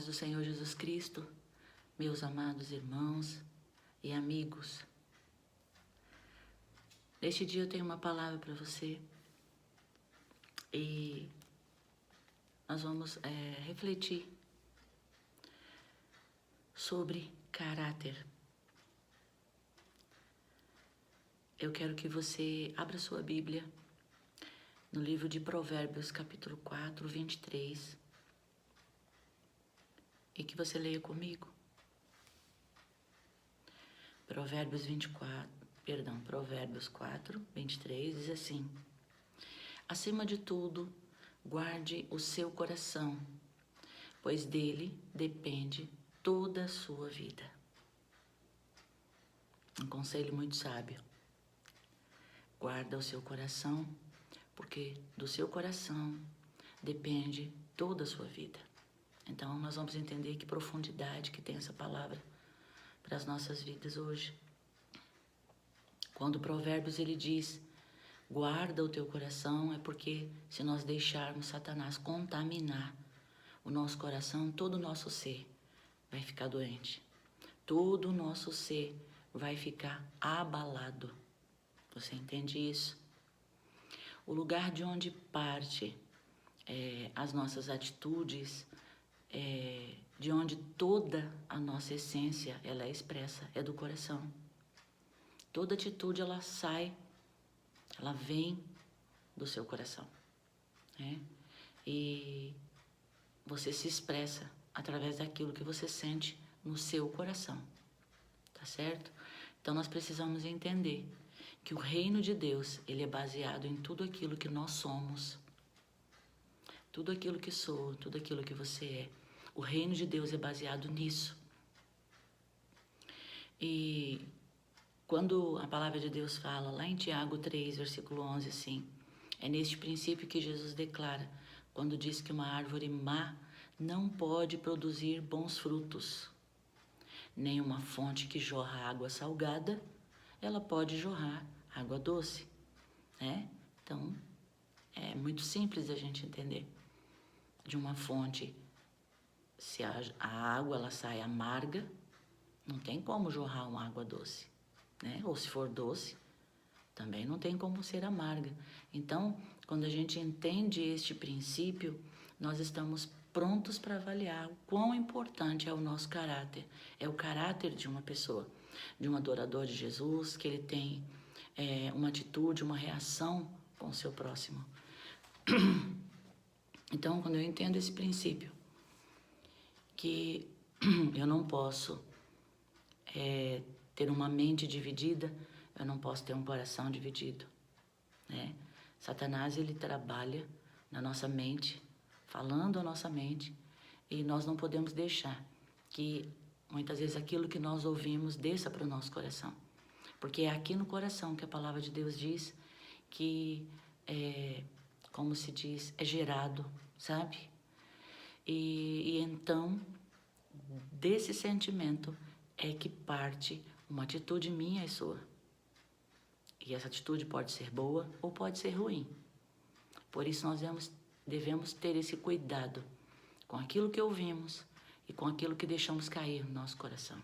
do Senhor Jesus Cristo, meus amados irmãos e amigos. Neste dia eu tenho uma palavra para você e nós vamos refletir sobre caráter. Eu quero que você abra sua Bíblia no livro de Provérbios, capítulo 4, 23, e que você leia comigo. Provérbios 4, 23 diz assim: acima de tudo, guarde o seu coração, pois dele depende toda a sua vida. Um conselho muito sábio. Guarda o seu coração, porque do seu coração depende toda a sua vida. Então, nós vamos entender que profundidade que tem essa palavra para as nossas vidas hoje. Quando o Provérbios ele diz, guarda o teu coração, é porque se nós deixarmos Satanás contaminar o nosso coração, todo o nosso ser vai ficar doente. Todo o nosso ser vai ficar abalado. Você entende isso? O lugar de onde parte as nossas atitudes, de onde toda a nossa essência ela é expressa, é do coração. Toda atitude ela sai, ela vem do seu coração, né? E você se expressa através daquilo que você sente no seu coração, tá certo? Então nós precisamos entender que o reino de Deus, ele é baseado em tudo aquilo que nós somos, tudo aquilo que sou, tudo aquilo que você é. O reino de Deus é baseado nisso. E quando a palavra de Deus fala lá em Tiago 3, versículo 11, assim, é neste princípio que Jesus declara, quando diz que uma árvore má não pode produzir bons frutos, nem uma fonte que jorra água salgada, ela pode jorrar água doce, né? Então, é muito simples a gente entender. De uma fonte, se a água ela sai amarga, não tem como jorrar uma água doce, né? Ou se for doce, também não tem como ser amarga. Então, quando a gente entende este princípio, nós estamos prontos para avaliar o quão importante é o nosso caráter. É o caráter de uma pessoa, de um adorador de Jesus, que ele tem uma atitude, uma reação com o seu próximo. Então, quando eu entendo esse princípio, que eu não posso ter uma mente dividida, eu não posso ter um coração dividido, né? Satanás, ele trabalha na nossa mente, falando a nossa mente, e nós não podemos deixar que, muitas vezes, aquilo que nós ouvimos desça para o nosso coração. Porque é aqui no coração que a palavra de Deus diz que, como se diz, é gerado, sabe? E então, desse sentimento é que parte uma atitude minha e sua. E essa atitude pode ser boa ou pode ser ruim. Por isso nós devemos ter esse cuidado com aquilo que ouvimos e com aquilo que deixamos cair no nosso coração.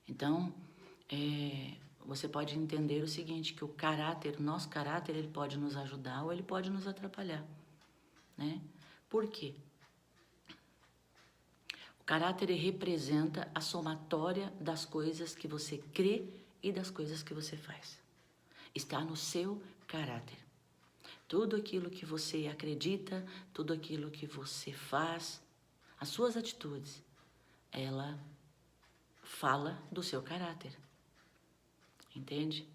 Então, você pode entender o seguinte, que o nosso caráter, ele pode nos ajudar ou ele pode nos atrapalhar, né? Por quê? O caráter representa a somatória das coisas que você crê e das coisas que você faz. Está no seu caráter. Tudo aquilo que você acredita, tudo aquilo que você faz, as suas atitudes, ela fala do seu caráter. Entende?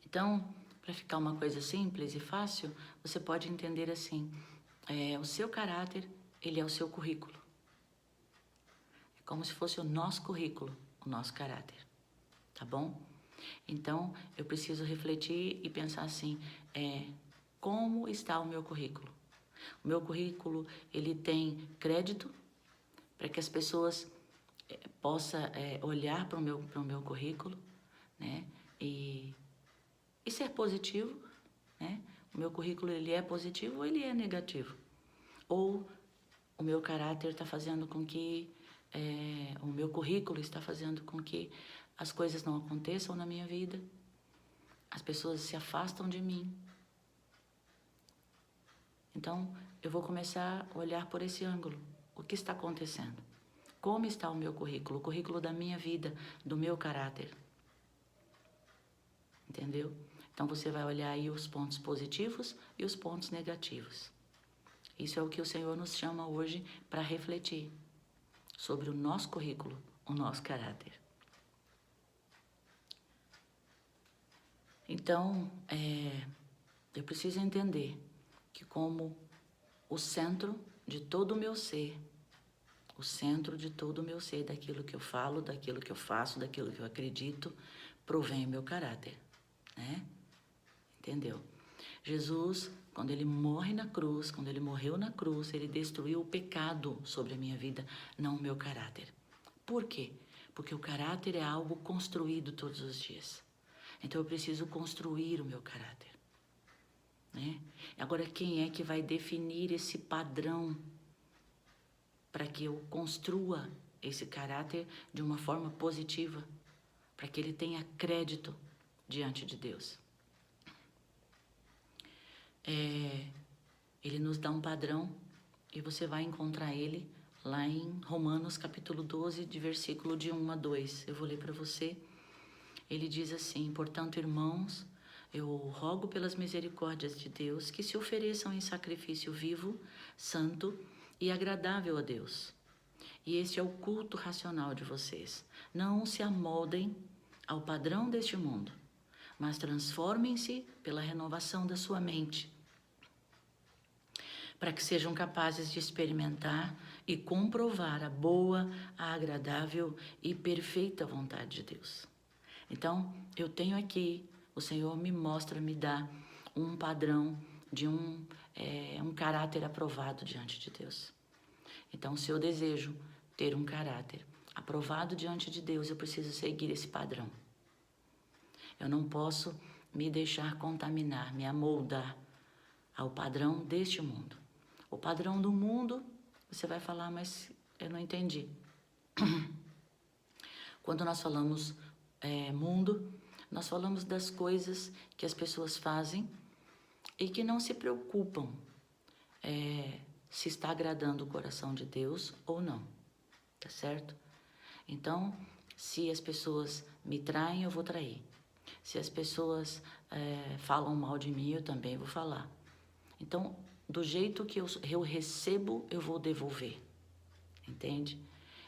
Então, para ficar uma coisa simples e fácil, você pode entender assim, o seu caráter, ele é o seu currículo. É como se fosse o nosso currículo, o nosso caráter, tá bom? Então, eu preciso refletir e pensar assim, como está o meu currículo? O meu currículo, ele tem crédito para que as pessoas possam olhar para o meu currículo, né? E ser positivo, né? O meu currículo, ele é positivo ou ele é negativo? Ou o meu caráter está fazendo com que, o meu currículo está fazendo com que as coisas não aconteçam na minha vida, as pessoas se afastam de mim. Então, eu vou começar a olhar por esse ângulo. O que está acontecendo? Como está o meu currículo? O currículo da minha vida, do meu caráter. Entendeu? Então, você vai olhar aí os pontos positivos e os pontos negativos. Isso é o que o Senhor nos chama hoje para refletir sobre o nosso currículo, o nosso caráter. Então, eu preciso entender que como o centro de todo o meu ser, o centro de todo o meu ser, daquilo que eu falo, daquilo que eu faço, daquilo que eu acredito, provém o meu caráter, né? Entendeu? Jesus, quando ele morre na cruz, quando ele morreu na cruz, ele destruiu o pecado sobre a minha vida, não o meu caráter. Por quê? Porque o caráter é algo construído todos os dias. Então eu preciso construir o meu caráter, né? Agora, quem é que vai definir esse padrão para que eu construa esse caráter de uma forma positiva, para que ele tenha crédito diante de Deus? Ele nos dá um padrão e você vai encontrar ele lá em Romanos capítulo 12, de versículo de 1 a 2. Eu vou ler para você. Ele diz assim: portanto, irmãos, eu rogo pelas misericórdias de Deus que se ofereçam em sacrifício vivo, santo e agradável a Deus. E este é o culto racional de vocês. Não se amoldem ao padrão deste mundo, mas transformem-se pela renovação da sua mente, para que sejam capazes de experimentar e comprovar a boa, a agradável e perfeita vontade de Deus. Então, eu tenho aqui, o Senhor me mostra, me dá um padrão de um caráter aprovado diante de Deus. Então, se eu desejo ter um caráter aprovado diante de Deus, eu preciso seguir esse padrão. Eu não posso me deixar contaminar, me amoldar ao padrão deste mundo. O padrão do mundo, você vai falar, mas eu não entendi. Quando nós falamos mundo, nós falamos das coisas que as pessoas fazem e que não se preocupam se está agradando o coração de Deus ou não, tá certo? Então, se as pessoas me traem, eu vou trair. Se as pessoas falam mal de mim, eu também vou falar. Então, do jeito que eu recebo, eu vou devolver, entende?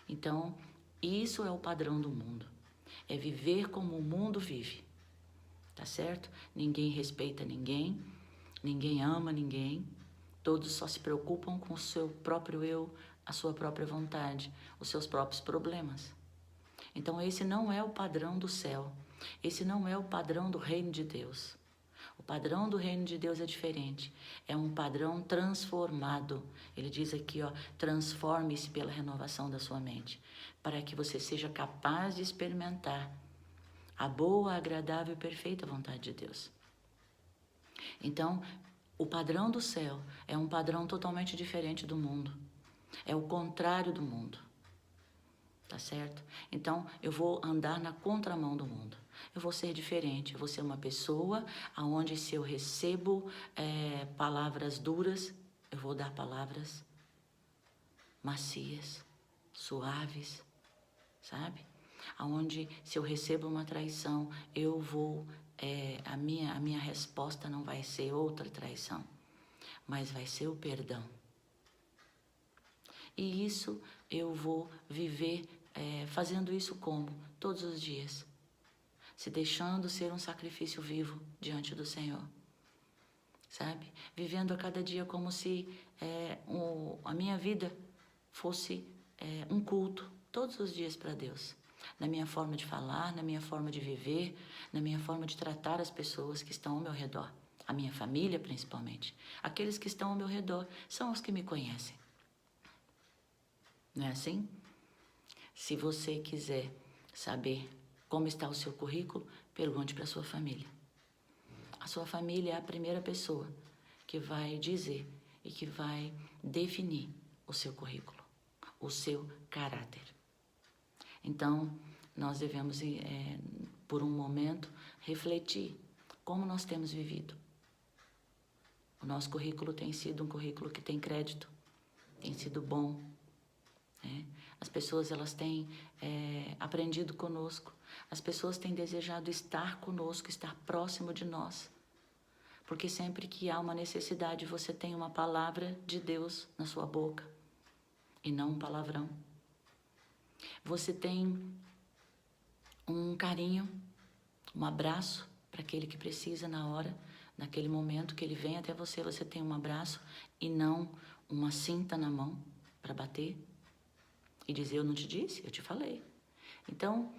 Então, isso é o padrão do mundo. É viver como o mundo vive, tá certo? Ninguém respeita ninguém, ninguém ama ninguém, todos só se preocupam com o seu próprio eu, a sua própria vontade, os seus próprios problemas. Então esse não é o padrão do céu, esse não é o padrão do reino de Deus. O padrão do reino de Deus é diferente, é um padrão transformado. Ele diz aqui, ó, transforme-se pela renovação da sua mente, para que você seja capaz de experimentar a boa, agradável e perfeita vontade de Deus. Então, o padrão do céu é um padrão totalmente diferente do mundo. É o contrário do mundo. Tá certo? Então, eu vou andar na contramão do mundo. Eu vou ser diferente. Eu vou ser uma pessoa onde, se eu recebo palavras duras, eu vou dar palavras macias, suaves, sabe? Aonde, se eu recebo uma traição, eu vou... a minha resposta não vai ser outra traição, mas vai ser o perdão. E isso eu vou viver fazendo isso como? Todos os dias. Se deixando ser um sacrifício vivo diante do Senhor. Sabe? Vivendo a cada dia como se a minha vida fosse um culto. Todos os dias para Deus. Na minha forma de falar, na minha forma de viver, na minha forma de tratar as pessoas que estão ao meu redor. A minha família, principalmente. Aqueles que estão ao meu redor são os que me conhecem. Não é assim? Se você quiser saber como está o seu currículo, pergunte para a sua família. A sua família é a primeira pessoa que vai dizer e que vai definir o seu currículo, o seu caráter. Então, nós devemos, por um momento, refletir como nós temos vivido. O nosso currículo tem sido um currículo que tem crédito, tem sido bom, né? As pessoas, elas têm aprendido conosco, as pessoas têm desejado estar conosco, estar próximo de nós, porque sempre que há uma necessidade, você tem uma palavra de Deus na sua boca e não um palavrão. Você tem um carinho, um abraço para aquele que precisa na hora, naquele momento que ele vem até você, você tem um abraço e não uma cinta na mão para bater e dizer: eu não te disse, eu te falei. Então,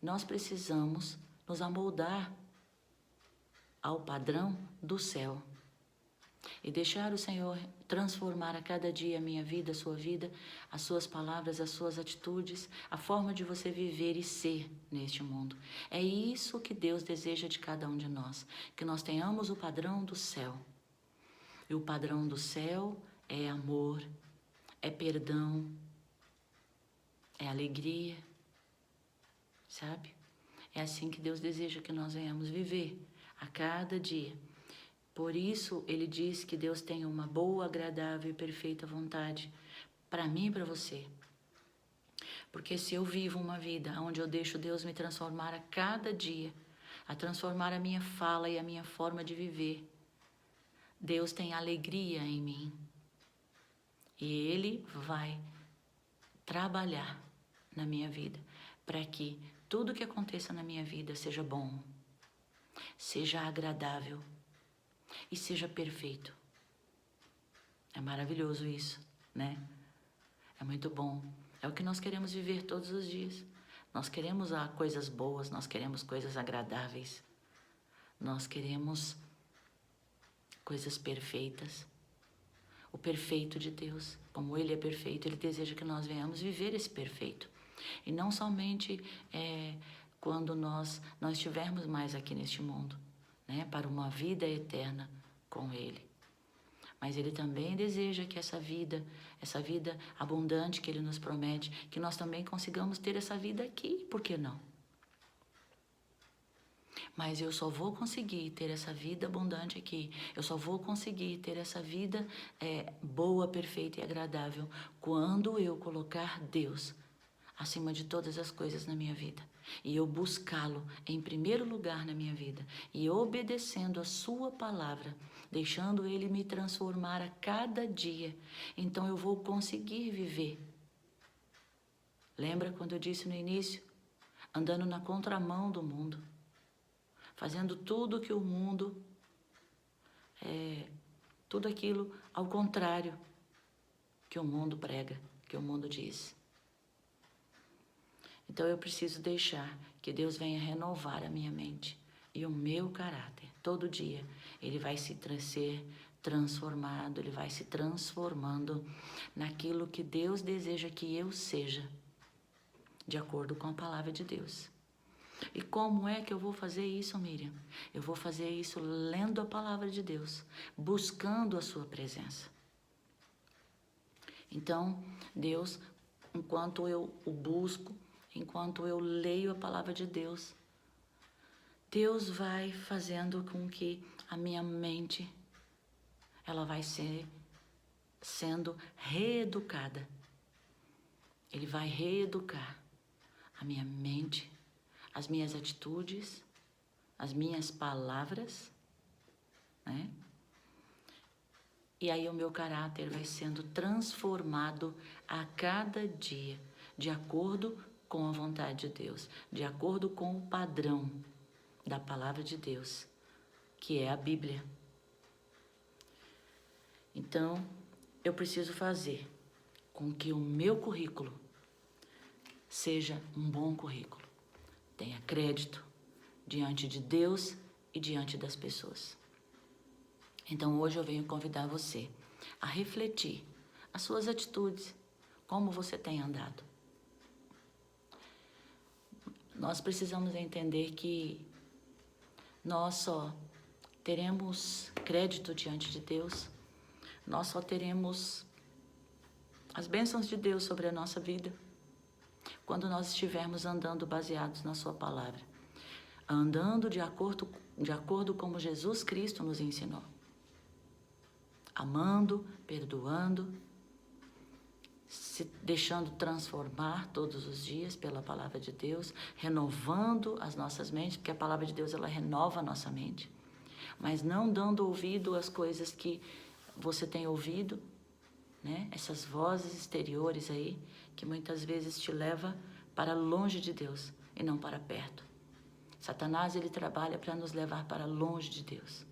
nós precisamos nos amoldar ao padrão do céu e deixar o Senhor transformar a cada dia a minha vida, a sua vida, as suas palavras, as suas atitudes, a forma de você viver e ser neste mundo. É isso que Deus deseja de cada um de nós, que nós tenhamos o padrão do céu. E o padrão do céu é amor, é perdão, é alegria, sabe? É assim que Deus deseja que nós venhamos viver a cada dia. Por isso, ele diz que Deus tem uma boa, agradável e perfeita vontade para mim e para você. Porque se eu vivo uma vida onde eu deixo Deus me transformar a cada dia, a transformar a minha fala e a minha forma de viver, Deus tem alegria em mim. E Ele vai trabalhar na minha vida para que tudo que aconteça na minha vida seja bom, seja agradável e seja perfeito. É maravilhoso isso, né? É muito bom. É o que nós queremos viver todos os dias. Nós queremos coisas boas, nós queremos coisas agradáveis. Nós queremos coisas perfeitas. O perfeito de Deus, como Ele é perfeito, Ele deseja que nós venhamos viver esse perfeito. E não somente quando nós não estivermos mais aqui neste mundo, né, para uma vida eterna com Ele. Mas Ele também deseja que essa vida abundante que Ele nos promete, que nós também consigamos ter essa vida aqui, por que não? Mas eu só vou conseguir ter essa vida abundante aqui, eu só vou conseguir ter essa vida boa, perfeita e agradável quando eu colocar Deus acima de todas as coisas na minha vida. E eu buscá-lo em primeiro lugar na minha vida. E obedecendo a sua palavra, deixando ele me transformar a cada dia. Então eu vou conseguir viver. Lembra quando eu disse no início? Andando na contramão do mundo. Fazendo tudo que o mundo, tudo aquilo ao contrário que o mundo prega, que o mundo diz. Então eu preciso deixar que Deus venha renovar a minha mente e o meu caráter. Todo dia ele vai ser transformado, ele vai se transformando naquilo que Deus deseja que eu seja, de acordo com a palavra de Deus. E como é que eu vou fazer isso, Miriam? Eu vou fazer isso lendo a palavra de Deus, buscando a sua presença. Então, Deus, enquanto eu o busco, enquanto eu leio a palavra de Deus, Deus vai fazendo com que a minha mente, ela vai sendo reeducada. Ele vai reeducar a minha mente, as minhas atitudes, as minhas palavras, né? E aí o meu caráter vai sendo transformado a cada dia, de acordo com a vontade de Deus, de acordo com o padrão da palavra de Deus, que é a Bíblia. Então, eu preciso fazer com que o meu currículo seja um bom currículo, tenha crédito diante de Deus e diante das pessoas. Então, hoje eu venho convidar você a refletir as suas atitudes, como você tem andado. Nós precisamos entender que nós só teremos crédito diante de Deus, nós só teremos as bênçãos de Deus sobre a nossa vida, quando nós estivermos andando baseados na sua palavra, andando de acordo como Jesus Cristo nos ensinou, amando, perdoando, se deixando transformar todos os dias pela palavra de Deus, renovando as nossas mentes, porque a palavra de Deus ela renova a nossa mente, mas não dando ouvido às coisas que você tem ouvido, né? Essas vozes exteriores aí, que muitas vezes te leva para longe de Deus e não para perto. Satanás, ele trabalha para nos levar para longe de Deus,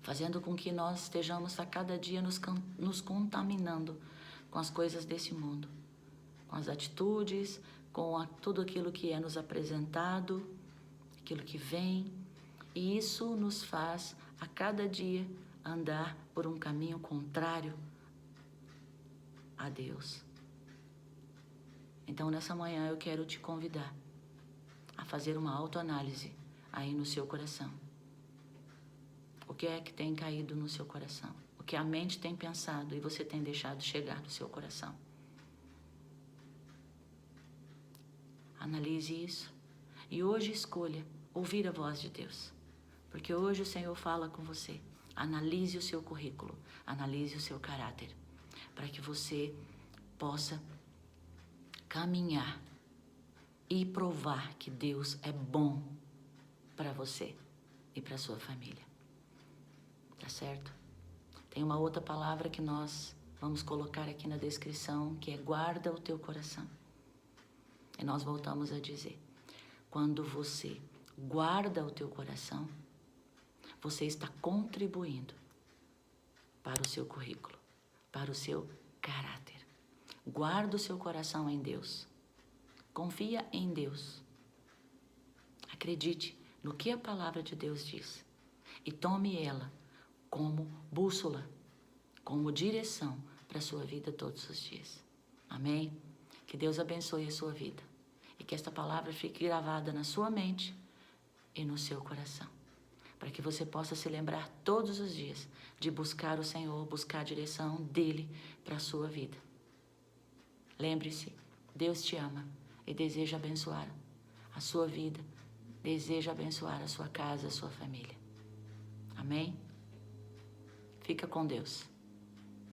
fazendo com que nós estejamos a cada dia nos contaminando com as coisas desse mundo, com as atitudes, com tudo aquilo que é nos apresentado, aquilo que vem, e isso nos faz a cada dia andar por um caminho contrário a Deus. Então, nessa manhã eu quero te convidar a fazer uma autoanálise aí no seu coração. O que é que tem caído no seu coração? O que a mente tem pensado e você tem deixado chegar no seu coração? Analise isso e hoje escolha ouvir a voz de Deus, porque hoje o Senhor fala com você. Analise o seu currículo, analise o seu caráter, para que você possa caminhar e provar que Deus é bom para você e para sua família. Tá certo? Tem uma outra palavra que nós vamos colocar aqui na descrição, que é guarda o teu coração. E nós voltamos a dizer, quando você guarda o teu coração, você está contribuindo para o seu currículo, para o seu caráter. Guarda o seu coração em Deus. Confia em Deus. Acredite no que a palavra de Deus diz e tome ela como bússola, como direção para a sua vida todos os dias. Amém? Que Deus abençoe a sua vida e que esta palavra fique gravada na sua mente e no seu coração, para que você possa se lembrar todos os dias de buscar o Senhor, buscar a direção dEle para a sua vida. Lembre-se, Deus te ama e deseja abençoar a sua vida, deseja abençoar a sua casa, a sua família. Amém? Fica com Deus.